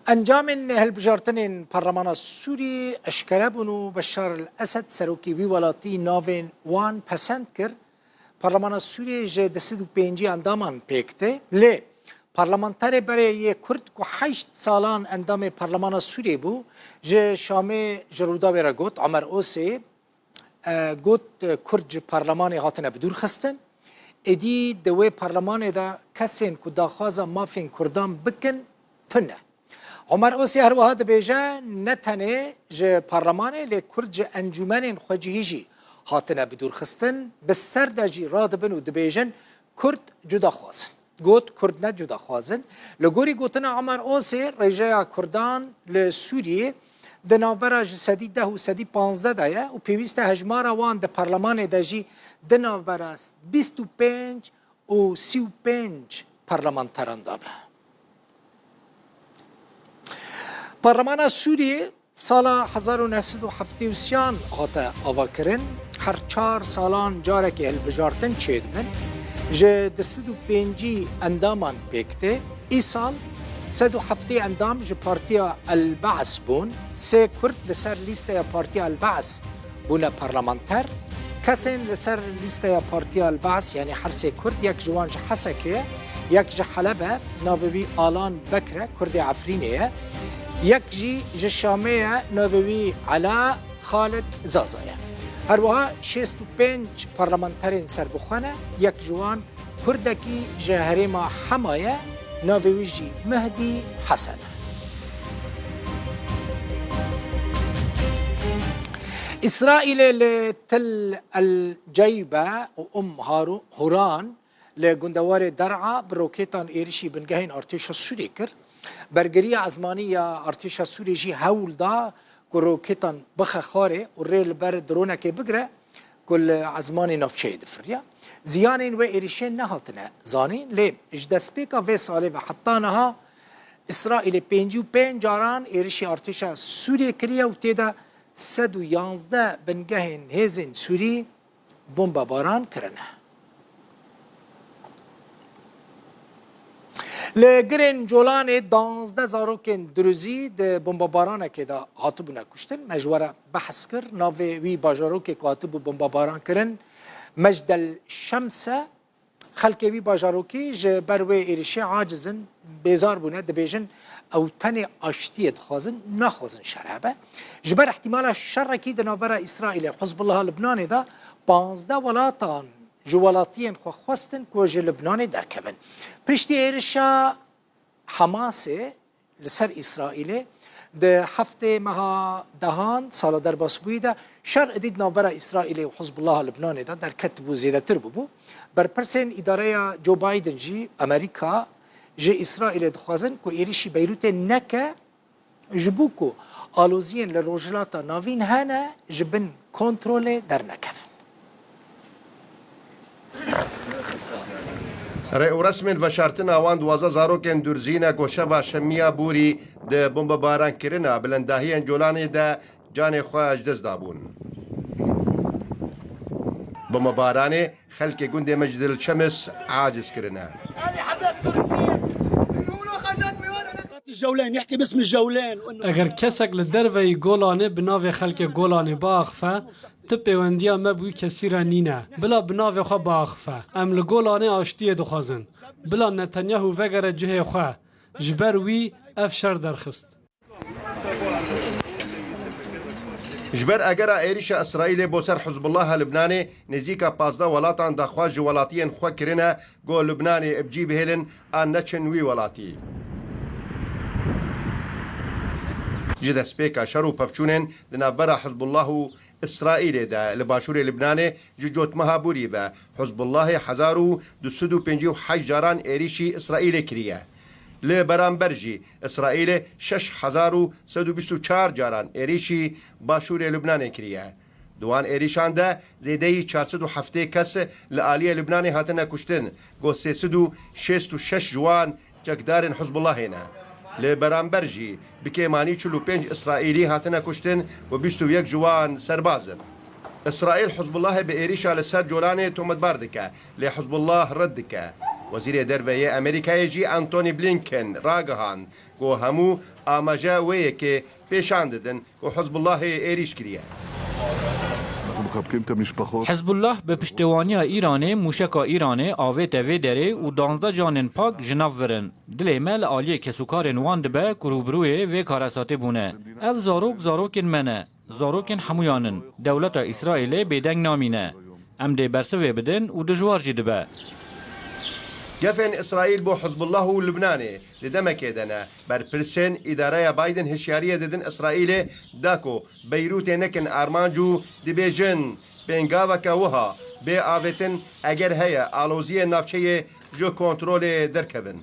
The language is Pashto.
انجام هلبجارتن برلمان سوری اشکره بونو بشار الاسد سروکی وی ولاتی ناوین وان پسند کرد برلمان سوری جه دست و پنجی اندامان پیکته لی پارلمانتر برای کرد که 8 سالان اندام پارلمان سوری بو جه شامه جرودا برا گوت عمر اوسی گوت کرد پارلمان هاتنه بدور خستن ادی دوی پارلمان دا کسین که داخوازا مافین کردان بکن تنه عمر اوسی هر وها دبیجه نتنه جه پارلمانه لی کرد جه انجومن خوجهیجی هاتنه بدور خستن بسر دا جی را دبن و دبیجن کرد جدا خوازن گوت کرد نه جدا خوازن لگوری گوتنا عمر اوسی رجای کردان لسوریه دنابرا سدی ده و سدی 15 دایه و پیوسته هجمارا وان ده پارلمان ده جی دنابرا 25 و 35 پارلمانتران دابه پارلمان سوریه سال 1973 هاته آوا کرن هر 4 سالان جاره که هلبجارتن چید بن جه دستو پنجی اندامان پیکته ای سال 107 اندام جه پارتیا البعث بون سه کرد لسر لیسته پارتیا البعث بونه پارلمانتر کسین لسر لیسته پارتیا البعث یعنی هر سه کرد یک جوان جه حسکه یک جه حلبه ناوی آلان بکره کرد عفرینه یک جه شامه ناوی علا خالد زازایه هر وها 65 پارلمانترین سر بخوانه یک جوان کردکی جه ما حمایه ناویجی مهدی حسنه إسرائيل لتل الجيبة وأم هوران لجندوار درعا بروكيتان إيرشي بنجهين أرتيشا السوري كر برجرية عزمانية أرتيشا السوري جي هول دا كروكيتان بخا خاري والريل بر درونة كي بقرة كل عزماني نفشي دفريا زيانين وإيرشين نهاتنا زانين ليه إجداس بيكا في صالي وحطانها إسرائيل بينجو بين جاران إيرشي أرتيشا سوري كريا وتيدا 111 بنجهن هزن سوري بومبا باران كرنه لگرن جولان 12 زاروکن دروزی ده بمباران که دا هاتبونه کشتن مجوره بحث کر ناوی وی باجارو که هاتب بمباران کرن مجد الشمس خلق وی باجارو که جبروی ایرشی عاجزن بیزار بونه دبیجن او تن اشتیت خازن نخازن شرابه جبر احتمال الشر کی دنابر اسرائیل حزب الله لبنان دا 15 ولاتان جوالاتين خواستن كوج لبنان دركبن برشتي إيرشا حماس لسر إسرائيل ده هفته مها دهان سال در باسبوي ده شر اديد نابرا إسرائيل وحزب الله لبنان ده در كتبو زيادة تربو بر برسن إدارة جو بايدن جي أمريكا جي إسرائيل دخوازن كو إيرشي بيروت نكا جبوكو آلوزين للروجلاتا نافين هانا جبن كنترول در نكفن رئو رسم و شرطن آوان 12 زاروکن درزین گوشه و شمیا بوری ده بمب باران کرنا بلندهی جولان ده جان خواه اجدز دابون بمب باران خلق گند مجد الشمس عاجز کرنا الجولان يحكي باسم الجولان اگر کسک لدروی گولانه بناو خلق گولانه باخفه تپی وندیا مبوی کسی را نینه بلا بناو خواه باخفه ام لگولانه آشتی دخوازن بلا نتانیاهو وگر جه خواه جبر وی افشار درخست جبر اگر ایریش اسرائیل بوسر حزب الله لبنان نزیکا 15 ولاتان دخوا جوالاتین خوا کرنه گو لبنان ابجی بهلن آن نچن وی ولاتی جدا سبيكا شرو بفشونين دنابرا حزب الله إسرائيل دا لباشور لبنان جوجوت مهابوري با حزب الله حزارو دسدو بنجيو حج جاران إيريشي إسرائيل كريا لبرانبرجي إسرائيل 6124 جاران إيريشي باشور لبنان كريا دوان إيريشان دا زيدي 407 كس لآلية لبنان هاتنا كشتن قو 366 جوان جاكدارن حزب الله هنا لبرانبرجي بكيماني 45 إسرائيلي هاتنا كشتن و 21 جوان سربازن إسرائيل حزب الله بإيريشا لسر جولاني تومد باردكا لحزب الله ردكا وزیر دەرەوەیە ئەمریکایەکی ئەنتۆنی بلینکن ڕاگەهاند گۆ هەموو ئاماژە وەیە کە پێشان دەدەن و حزب الله ئێریش کردە. حزب الله به پشتوانی ایران موشک ایران آوه توی داره و 12 جانن پاک جناف ورن دل مل آلیه کسوکارن واند به کروبروی و کارساته بونه اف زاروکن منه زاروکن حمویانن دولت اسرائیل بیدنگ نامینه ام ده برسوه بدن و دجوار جده به گەفێن ئیسرائیل بۆ حزب الله و لبنانێ لدەمەکێدەنە بەرپرسێن ئیدارەیە بایدن هێشیاریە دەدن ئیسرائیلێ داکۆ بەیروتێ نەکن ئارمانج و دبێژن پێنگاوەکە وها بێ ئاوێتن ئەگەر هەیە ئالۆزیە ناوچەیە ژۆ کۆنترۆلێ دەرکەبن.